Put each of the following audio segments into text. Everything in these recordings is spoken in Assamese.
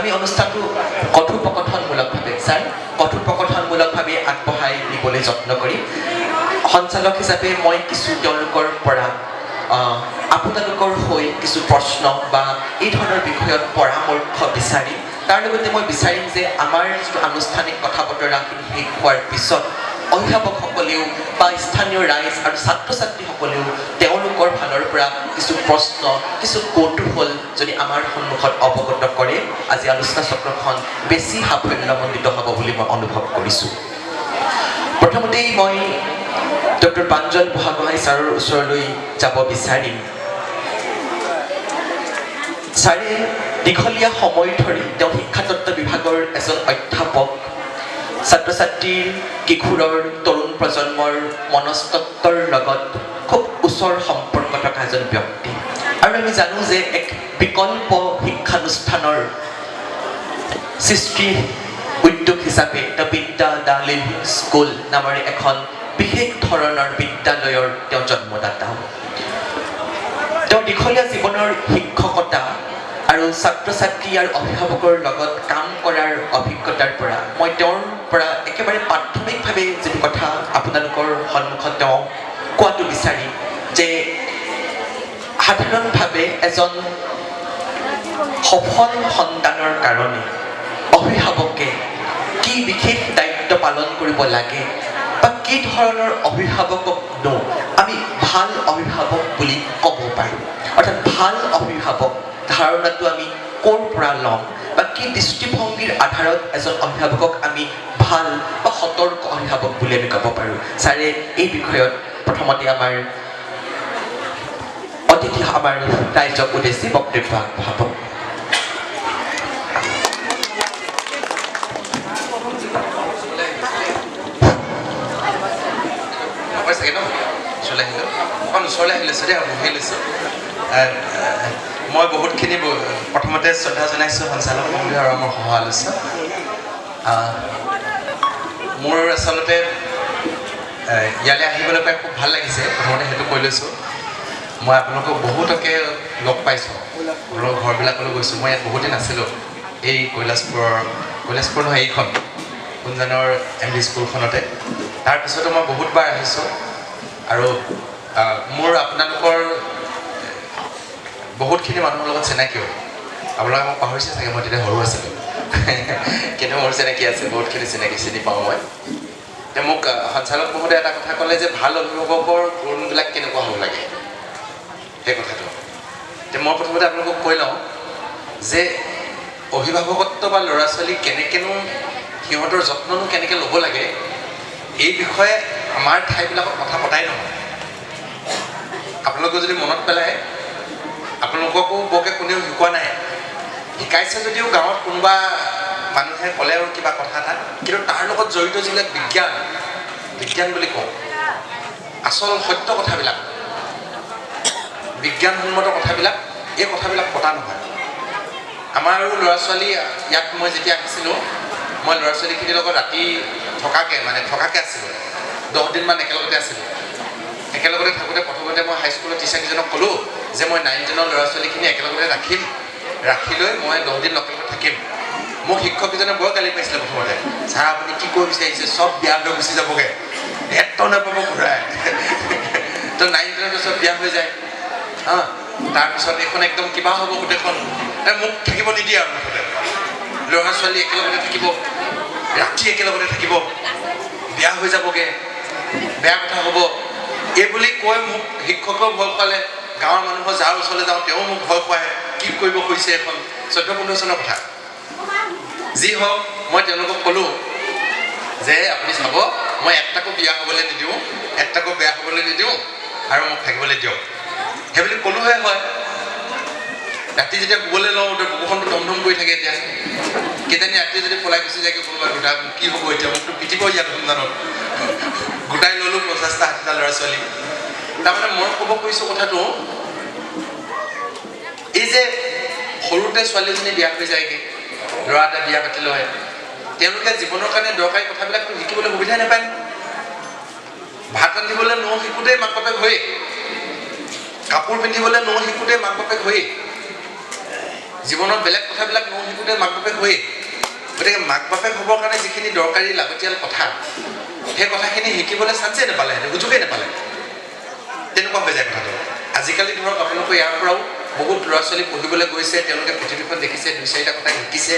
আমি অনুষ্ঠানটো কথোপকথনমূলকভাৱে ছাৰ কথোপকথনমূলকভাৱে আগবঢ়াই নিবলৈ যত্ন কৰিম সঞ্চালক হিচাপে মই কিছু তেওঁলোকৰ পৰা আপোনালোকৰ হৈ কিছু প্ৰশ্ন বা এই ধৰণৰ বিষয়ত পৰামৰ্শ বিচাৰিম তাৰ লগতে মই বিচাৰিম যে আমাৰ যিটো আনুষ্ঠানিক কথা বতৰাখিনি শেষ হোৱাৰ পিছত অভিভাৱকসকলেও বা স্থানীয় ৰাইজ আৰু ছাত্ৰ ছাত্ৰীসকলেও তেওঁলোকৰ ফালৰ পৰা কিছু প্ৰশ্ন কিছু কৌতূহল যদি আমাৰ সন্মুখত অৱগত কৰে আজি আলোচনা চক্ৰখন বেছি সাফল্যমণ্ডিত হ'ব বুলি মই অনুভৱ কৰিছোঁ প্ৰথমতেই মই ডক্টৰ প্ৰাঞ্জল বুঢ়াগোহাঁই ছাৰৰ ওচৰলৈ যাব বিচাৰিম ছাৰে দীঘলীয়া সময় ধৰি তেওঁ শিক্ষাতত্ত্ব বিভাগৰ এজন অধ্যাপক ছাত্ৰ ছাত্ৰীৰ কিশোৰৰ তৰুণ প্ৰজন্মৰ মনস্তত্বৰ লগত খুব ওচৰ সম্পৰ্ক থকা এজন ব্যক্তি আৰু আমি জানো যে এক বিকল্প শিক্ষানুষ্ঠানৰ সৃষ্টি উদ্যোগ হিচাপে দ্য বিদ্যা দ্য লিভিং স্কুল নামেৰে এখন বিশেষ ধৰণৰ বিদ্যালয়ৰ তেওঁ জন্মদাতা তেওঁ দীঘলীয়া জীৱনৰ শিক্ষকতা আৰু ছাত্ৰ ছাত্ৰী আৰু অভিভাৱকৰ লগত কাম কৰাৰ অভিজ্ঞতাৰ পৰা মই তেওঁৰ পৰা একেবাৰে প্ৰাথমিকভাৱে যিটো কথা আপোনালোকৰ সন্মুখত তেওঁ কোৱাটো বিচাৰিম যে সাধাৰণভাৱে এজন সফল সন্তানৰ কাৰণে অভিভাৱকে কি বিশেষ দায়িত্ব পালন কৰিব লাগে বা কি ধৰণৰ অভিভাৱককনো আমি ভাল অভিভাৱক বুলি ক'ব পাৰোঁ অৰ্থাৎ ভাল অভিভাৱক ধাৰণাটো আমি ক'ৰ পৰা ল'ম বা কি দৃষ্টিভংগীৰ আধাৰত এজন অভিভাৱকক আমি ভাল বা সতৰ্ক অভিভাৱক বুলি আমি ক'ব পাৰোঁ ছাৰে এই বিষয়ত প্ৰথমতে আমাৰ অতিথি আমাৰ ৰাইজক উদ্দেশ্যি বক্তব্য আগবঢ়াব ওচৰলৈ আহি লৈছোঁ দেই বহি লৈছোঁ মই বহুতখিনি প্ৰথমতে শ্ৰদ্ধা জনাইছোঁ সঞ্চালক মহোদয় আৰু আমাৰ সহ আলোচক মোৰ আচলতে ইয়ালৈ আহিবলৈ পাই খুব ভাল লাগিছে প্ৰথমতে সেইটো কৈ লৈছোঁ মই আপোনালোকক বহুতকে লগ পাইছোঁ আপোনালোকৰ ঘৰবিলাকলৈ গৈছোঁ মই ইয়াত বহুতেই নাছিলোঁ এই কৈলাশপুৰ নহয় এইখন কুঞ্জানৰ MD স্কুলখনতে তাৰপিছতো মই বহুতবাৰ আহিছোঁ আৰু মোৰ আপোনালোকৰ বহুতখিনি মানুহৰ লগত চিনাকি হ'ল আপোনালোকে মোক পাহৰিছে চাগে মই তেতিয়া সৰু আছিলোঁ কিন্তু মোৰ চিনাকি আছে বহুতখিনি চিনি পাওঁ মই এতিয়া মোক সঞ্চালক মহোদয়ে এটা কথা ক'লে যে ভাল অভিভাৱকৰ গুণবিলাক কেনেকুৱা হ'ব লাগে সেই কথাটো এতিয়া মই প্ৰথমতে আপোনালোকক কৈ লওঁ যে অভিভাৱকত্ব বা ল'ৰা ছোৱালী কেনেকৈনো সিহঁতৰ যত্ননো কেনেকৈ ল'ব লাগে এই বিষয়ে আমাৰ ঠাইবিলাকত কথা পতাই নহয় আপোনালোকে যদি মনত পেলায় আপোনালোককো বৰকৈ কোনেও শিকোৱা নাই শিকাইছে যদিও গাঁৱত কোনোবা মানুহে ক'লে আৰু কিবা কথা এটা কিন্তু তাৰ লগত জড়িত যিবিলাক বিজ্ঞান বুলি কওঁ আচল সত্য কথাবিলাক বিজ্ঞানসন্মত কথাবিলাক এই কথাবিলাক পতা নহয় আমাৰ আৰু ল'ৰা ছোৱালী ইয়াত মই যেতিয়া আহিছিলোঁ মই ল'ৰা ছোৱালীখিনিৰ লগত ৰাতি থকাকৈ আছিলোঁ 10 দিনমান একেলগতে আছিলোঁ একেলগতে থাকোঁতে প্ৰথমতে মই হাইস্কুলৰ টিচাৰকেইজনক ক'লোঁ যে মই 9-10ৰ ল'ৰা ছোৱালীখিনি একেলগতে ৰাখি লৈ মই 10 দিন একেলগতে থাকিম মোক শিক্ষককেইজনে বৰ গালি পাইছিলে প্ৰথমতে ছাৰ আপুনি কি কৈ বিচাৰিছে চব বিয়া হৈ গুচি যাবগৈ এটা নাপাব ঘূৰাই তো 9-10 চব বিয়া হৈ যায় তাৰপিছত এইখন একদম কিবা হ'ব গোটেইখন মোক থাকিব নিদিয়ে আৰু মুঠতে ল'ৰা ছোৱালী একেলগতে থাকিব ৰাতি একেলগতে থাকিব বিয়া হৈ যাবগৈ বেয়া কথা হ'ব এই বুলি কৈ মোক শিক্ষকেও ভয় খুৱালে গাঁৱৰ মানুহৰ যাৰ ওচৰলৈ যাওঁ তেওঁ মোক ভয় খুৱায় কি কৰিব খুজিছে এখন 14-15 চনৰ কথা যি হওক মই তেওঁলোকক ক'লোঁ যে আপুনি চাব মই একটাকো বিয়া হ'বলৈ নিদিওঁ একটাকো বেয়া হ'বলৈ নিদিওঁ আৰু মোক থাকিবলৈ দিয়ক সেইবুলি ক'লোহে হয় ৰাতি যেতিয়া শুবলৈ লওঁ বুকুখনটো ধমধম কৰি থাকে এতিয়া কিজানি ৰাতি যদি পলাই গুচি যায়গৈ কোনোবা দুটা কি হ'ব এতিয়া মোকতো পিটিব ইয়াত সন্ধানত গোটাই ল'লোঁ 50-60টা ল'ৰা ছোৱালী তাৰমানে মই ক'ব খুজিছোঁ কথাটো এই যে সৰুতে ছোৱালীজনী বিয়া হৈ যায়গৈ ল'ৰা এটা বিয়া পাতি লয় তেওঁলোকে জীৱনৰ কাৰণে দৰকাৰী কথাবিলাকতো শিকিবলৈ সুবিধাই নাপায় ভাত ৰান্ধিবলৈ শিকোঁতেই মাক বাপেক হয়েই কাপোৰ পিন্ধিবলৈ শিকোঁতেই মাক বাপেক হয়েই জীৱনত বেলেগ কথাবিলাক শিকোঁতে বহুতে মাক বাপেক হয়েই গতিকে মাক বাপেক হ'বৰ কাৰণে যিখিনি দৰকাৰী লাগতিয়াল কথা সেই কথাখিনি শিকিবলৈ চান্সেই নাপালে সুযোগেই নাপালে তেনেকুৱা হৈ যায় কথাটো আজিকালি ধৰক আপোনালোকৰ ইয়াৰ পৰাও বহুত ল'ৰা ছোৱালী পঢ়িবলৈ গৈছে তেওঁলোকে পৃথিৱীখন দেখিছে 2-4টা কথা শিকিছে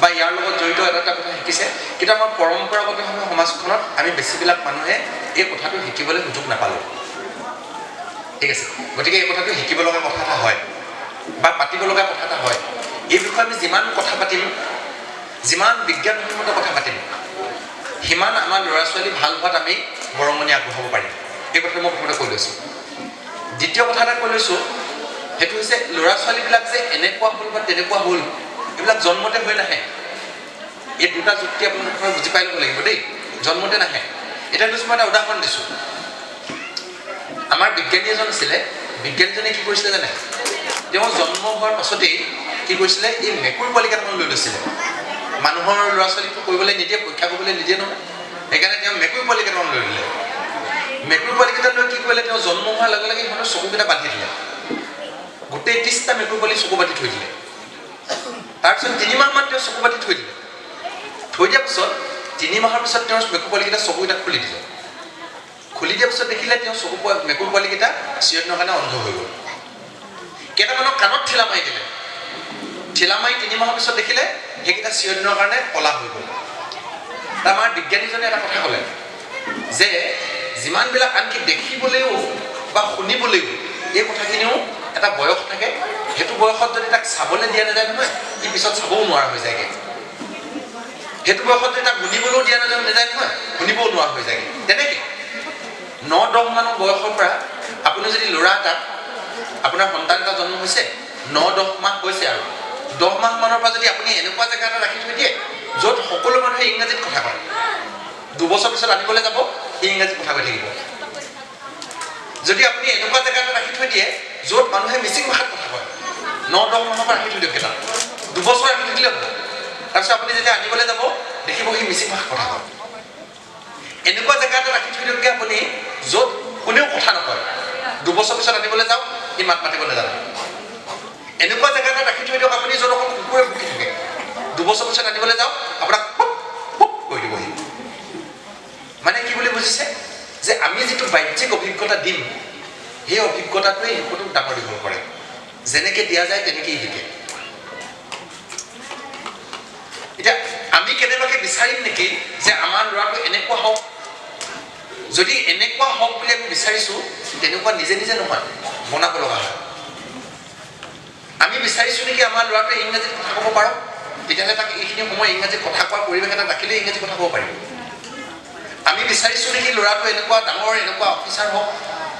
বা ইয়াৰ লগত জড়িত এটা কথা শিকিছে কিন্তু আমাৰ পৰম্পৰাগতভাৱে সমাজখনত আমি বেছিবিলাক মানুহে এই কথাটো শিকিবলৈ সুযোগ নাপালোঁ ঠিক আছে গতিকে এই কথাটো শিকিব লগা কথা এটা হয় বা পাতিব লগা কথা এটা হয় এই বিষয়ে আমি যিমান কথা পাতিম যিমান বিজ্ঞানসন্মত কথা পাতিম সিমান আমাৰ ল'ৰা ছোৱালী ভাল হোৱাত আমি বৰঙণি আগবঢ়াব পাৰিম এই কথাটো মই প্ৰথমতে কৈ লৈছোঁ দ্বিতীয় কথা এটা কৈ লৈছোঁ সেইটো হৈছে ল'ৰা ছোৱালীবিলাক যে এনেকুৱা হ'ল বা তেনেকুৱা হ'ল এইবিলাক জন্মতে হৈ নাহে এই দুটা যুক্তি আপোনালোকে বুজি পাই ল'ব লাগিব দেই জন্মতে নাহে এতিয়া কৈছোঁ মই এটা উদাহৰণ দিছোঁ আমাৰ বিজ্ঞানী এজন আছিলে বিজ্ঞানীজনে কি কৰিছিলে জানে তেওঁ জন্ম হোৱাৰ পাছতেই কি কৰিছিলে এই মেকুৰী পোৱালি কেইটামান লৈ লৈছিলে মানুহৰ ল'ৰা ছোৱালীকো কৰিবলৈ নিদিয়ে পৰীক্ষা কৰিবলৈ নিদিয়ে নহয় সেইকাৰণে তেওঁ মেকুৰী পোৱালি কেইটামান লৈ দিলে মেকুৰী পোৱালি কেইটা লৈ কি কৰিলে তেওঁ জন্ম হোৱাৰ লগে লগে সিহঁতৰ চকুকেইটা বান্ধি দিলে গোটেই 30টা মেকুৰী পোৱালি চকু বান্ধি থৈ দিলে তাৰপিছত 3 মাহমান তেওঁ চকু বান্ধি থৈ দিলে থৈ দিয়াৰ পিছত 3 মাহৰ পিছত তেওঁৰ মেকুৰী পোৱালিকেইটা চকুকেইটা খুলি দিলে খুলি দিয়াৰ পিছত দেখিলে তেওঁ মেকুৰী পোৱালিকেইটা চিৰদিনৰ কাৰণে অন্ধ হৈ গ'ল কেইটামানক কাণত ঠিলা মাৰি দিলে ঠিলা মাৰি 3 মাহৰ পিছত দেখিলে সেইকেইটা চিৰদিনৰ কাৰণে কলা হৈ গ'ল আমাৰ বিজ্ঞানীজনে এটা কথা ক'লে যে যিমানবিলাক আনকি দেখিবলৈও বা শুনিবলৈও এই কথাখিনিও এটা বয়স থাকে সেইটো বয়সত যদি তাক চাবলৈ দিয়া নাযায় নহয় সি পিছত চাবও নোৱাৰা হৈ যায়গৈ সেইটো বয়সত যদি তাক শুনিবলৈও দিয়া নাযায় নহয় শুনিবও নোৱাৰা হৈ যায়গৈ তেনেকৈ 9-10 মানৰ বয়সৰ পৰা আপুনি যদি ল'ৰা এটাক আপোনাৰ সন্তান এটা জন্ম হৈছে 9-10 মাহ হৈছে আৰু 10 মাহ মানৰ পৰা যদি আপুনি এনেকুৱা জেগা এটা ৰাখি থৈ দিয়ে য'ত সকলো মানুহে ইংৰাজীত কথা কয় 2 বছৰ পিছত আনিবলৈ যাব সি ইংৰাজীত কথা কৈ থাকিব যদি আপুনি এনেকুৱা জেগা এটা ৰাখি থৈ দিয়ে য'ত মানুহে মিচিং ভাষাত কথা কয় 9-10 মাহৰ পৰা ৰাখি থৈ দিয়ক এটা 2 বছৰ ৰাখি থৈ দিলে হ'ব তাৰপিছত আপুনি যেতিয়া আনিবলৈ যাব দেখিব সি মিচিং ভাষাত কথা কয় এনেকুৱা জেগা এটা ৰাখি থৈ দিয়কগৈ আপুনি য'ত কোনেও কথা নকয় 2 বছৰ পিছত আনিবলৈ যাওক সি মাত মাতিব নাজানে এনেকুৱা জেগা এটা ৰাখি থৈ দিয়ক আপুনি য'ত অকল কুকুৰে ভুকি থাকে 2 বছৰ পিছত আনিবলৈ যাওক আপোনাক কৈ দিব সি মানে কি বুলি বুজিছে যে আমি যিটো বাহ্যিক অভিজ্ঞতা দিম সেই অভিজ্ঞতাটোৱে শিশুটোক ডাঙৰ দীঘল কৰে যেনেকৈ দিয়া যায় তেনেকেই শিকে এতিয়া আমি কেনেবাকৈ বিচাৰিম নেকি যে আমাৰ ল'ৰাটো এনেকুৱা হওক যদি এনেকুৱা হওক বুলি আমি বিচাৰিছোঁ তেনেকুৱা নিজে নিজে নহয় বনাব লগা হয় আমি বিচাৰিছোঁ নেকি আমাৰ ল'ৰাটোৱে ইংৰাজীত কথা ক'ব পাৰক তেতিয়াহ'লে তাক এইখিনি সময় ইংৰাজীত কথা কোৱাৰ পৰিৱেশ এটা ৰাখিলে ইংৰাজী কথা ক'ব পাৰিব আমি বিচাৰিছোঁ নেকি ল'ৰাটো এনেকুৱা ডাঙৰ এনেকুৱা অফিচাৰ হওক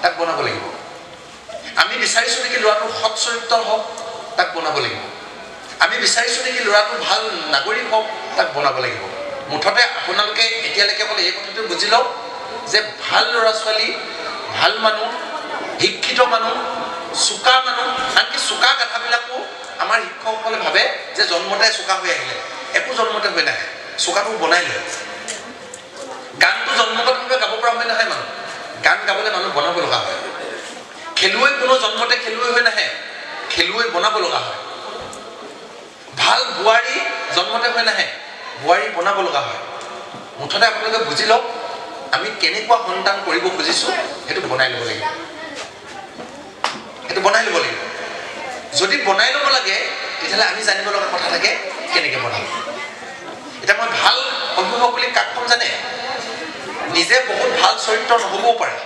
তাক বনাব লাগিব আমি বিচাৰিছোঁ নেকি ল'ৰাটো সৎ চৰিত্ৰ হওক তাক বনাব লাগিব আমি বিচাৰিছোঁ নেকি ল'ৰাটো ভাল নাগৰিক হওক তাক বনাব লাগিব মুঠতে আপোনালোকে এতিয়ালৈকে ক'লে এই কথাটো বুজি লওক যে ভাল ল'ৰা ছোৱালী ভাল মানুহ শিক্ষিত মানুহ চোকা মানুহ আনকি চোকা কথাবিলাকো আমাৰ শিক্ষকসকলে ভাবে যে জন্মতে চোকা হৈ আহিলে একো জন্মতে হৈ নাহে চোকাটো বনাই লয় গানটো জন্মগতভাৱে গাব পৰা হৈ নাহে মানুহ গান গাবলৈ মানুহ বনাব লগা হয় খেলুৱৈ কোনো জন্মতে খেলুৱৈ হৈ নাহে খেলুৱৈ বনাব লগা হয় ভাল বোৱাৰী জন্মতে হৈ নাহে বোৱাৰী বনাব লগা হয় মুঠতে আপোনালোকে বুজি লওক আমি কেনেকুৱা সন্তান কৰিব খুজিছোঁ সেইটো বনাই ল'ব লাগিব যদি বনাই ল'ব লাগে তেতিয়াহ'লে আমি জানিব লগা কথা থাকে কেনেকৈ বনাম এতিয়া মই ভাল অভিভাৱক বুলি কাক ক'ম জানে নিজে বহুত ভাল চৰিত্ৰ নহ'বও পাৰে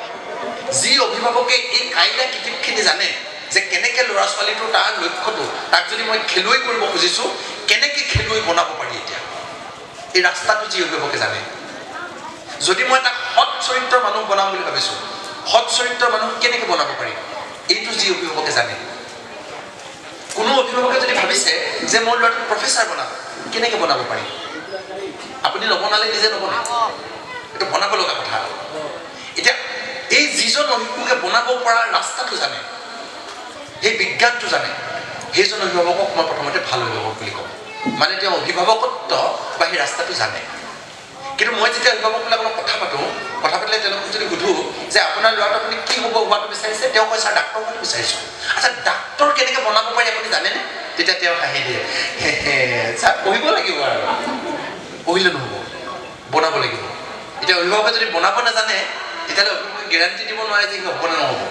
যি অভিভাৱকে এই কাইলৈ কিতাপখিনি জানে যে কেনেকৈ ল'ৰা ছোৱালীটো তাৰ লক্ষ্যটো তাক যদি মই খেলুৱৈ কৰিব খুজিছোঁ কেনেকৈ খেলুৱৈ বনাব পাৰি এতিয়া এই ৰাস্তাটো যি অভিভাৱকে জানে যদি মই তাক সৎ চৰিত্ৰৰ মানুহ বনাম বুলি ভাবিছোঁ সৎ চৰিত্ৰৰ মানুহ কেনেকৈ বনাব পাৰি এইটো যি অভিভাৱকে জানে কোনো অভিভাৱকে যদি ভাবিছে যে মোৰ ল'ৰাটোক প্ৰফেচাৰ বনাম কেনেকৈ বনাব পাৰি আপুনি নবনালে নিজে নবনায় এইটো বনাব লগা কথা এতিয়া এই যিজন শিশুকে বনাব পৰা ৰাস্তাটো জানে সেই বিজ্ঞানটো জানে সেইজন অভিভাৱকক মই প্ৰথমতে ভাল অভিভাৱক বুলি কওঁ মানে তেওঁ অভিভাৱকত্ব বা সেই ৰাস্তাটো জানে কিন্তু মই যেতিয়া অভিভাৱকবিলাকৰ কথা পাতিলে তেওঁলোকক যদি সুধোঁ যে আপোনাৰ ল'ৰাটো আপুনি কি হ'ব হোৱাটো বিচাৰিছে তেওঁ কয় ছাৰ ডাক্তৰ হোৱাটো বিচাৰিছোঁ আচ্ছা ডাক্তৰ কেনেকৈ বনাব পাৰি আপুনি জানেনে তেতিয়া তেওঁ হাঁহি দিয়ে ছাৰ পঢ়িলে নহ'ব, বনাব লাগিব। এতিয়া অভিভাৱকে যদি বনাব নাজানে তেতিয়াহ'লে অভিভাৱকে গেৰাণ্টি দিব নোৱাৰে যে হ'ব নে নহ'ব।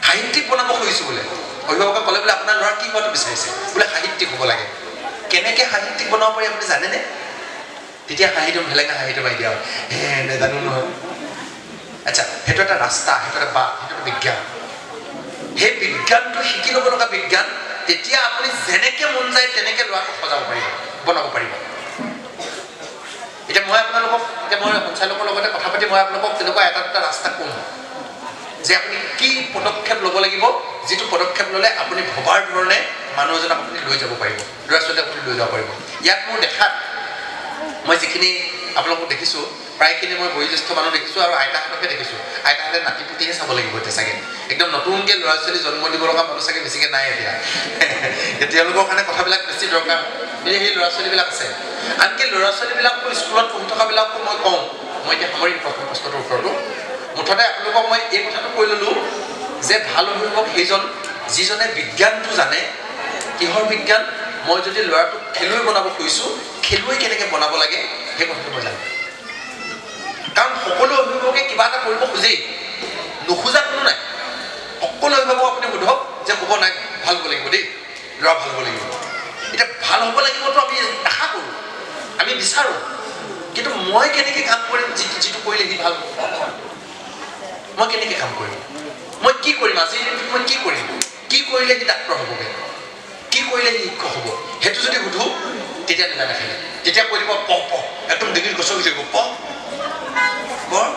সাহিত্যিক বনাব খুজিছোঁ বোলে, অভিভাৱকে ক'লে বোলে আপোনাৰ ল'ৰা কি হোৱাটো বিচাৰিছে, বোলে সাহিত্যিক হ'ব লাগে। কেনেকৈ সাহিত্যিক বনাব পাৰি আপুনি জানেনে? তেতিয়া হাঁহিটো ভেলেঙা হাঁহিটো মাৰি দিয়া হয়, নেজানো নহয়। আচ্ছা, সেইটো এটা ৰাস্তা, সেইটো এটা বাট, সেইটো এটা বিজ্ঞান। সেই বিজ্ঞানটো শিকি ল'ব লগা বিজ্ঞান। তেতিয়া আপুনি যেনেকৈ মন যায় তেনেকৈ ল'ৰাটোক সজাব পাৰিব, বনাব পাৰিব। এতিয়া মই সঞ্চালকৰ লগতে কথা পাতি মই আপোনালোকক তেনেকুৱা এটা দুটা ৰাস্তা কম যে আপুনি কি পদক্ষেপ ল'ব লাগিব, যিটো পদক্ষেপ ল'লে আপুনি ভবাৰ ধৰণে মানুহ এজনক আপুনি লৈ যাব পাৰিব, ল'ৰা ছোৱালীক আপুনি লৈ যাব পাৰিব। ইয়াত মোৰ দেখাত মই যিখিনি আপোনালোকক দেখিছোঁ প্ৰায়খিনি মই বয়োজ্যেষ্ঠ মানুহ দেখিছোঁ আৰু আইতাহঁতকে দেখিছোঁ। আইতাহঁতে নাতি পুতিহে চাব লাগিব এতিয়া চাগে, একদম নতুনকৈ ল'ৰা ছোৱালী জন্ম দিব লগা মানুহ চাগে বেছিকৈ নাই এতিয়া। তেওঁলোকৰ কাৰণে কথাবিলাক বেছি দৰকাৰ, সেই ল'ৰা ছোৱালীবিলাক আছে। আনকি ল'ৰা ছোৱালীবিলাকো স্কুলত পঢ়ি থকাবিলাকো মই কওঁ, মই এতিয়া সামৰিম প্ৰথম প্ৰশ্নটোৰ উত্তৰটো। মুঠতে আপোনালোকক মই এই কথাটো কৈ ল'লোঁ যে ভাল অভিভাৱক সেইজন যিজনে বিজ্ঞানটো জানে। কিহৰ বিজ্ঞান? মই যদি ল'ৰাটোক খেলুৱৈ বনাব খুজিছোঁ, খেলুৱৈ কেনেকৈ বনাব লাগে সেই কথাটো মই জানো। কাৰণ সকলো অভিভাৱকে কিবা এটা কৰিব খোজেই, নোখোজা কোনো নাই। সকলো অভিভাৱক আপুনি সোধক যে হ'ব নাই ভাল হ'ব লাগিব দেই, ল'ৰা ভাল হ'ব লাগিব। এতিয়া ভাল হ'ব লাগিবতো আমি আশা কৰোঁ, আমি বিচাৰোঁ, কিন্তু মই কেনেকৈ কাম কৰিম যিটো কৰিলে সি ভাল হ'ব? মই কেনেকৈ কাম কৰিম? মই কি কৰিম? আজিৰ দিনটোত মই কি কৰিম? কি কৰিলে সি ডাক্তৰ হ'বগৈ? কি কৰিলে সি শিক্ষক হ'ব? সেইটো যদি সুধোঁ তেতিয়া নেজানে খেলে। তেতিয়া কৈ দিব পঢ় পঢ়, একদম ডিগ্ৰীত গছকি থাকিব, পঢ় বৰ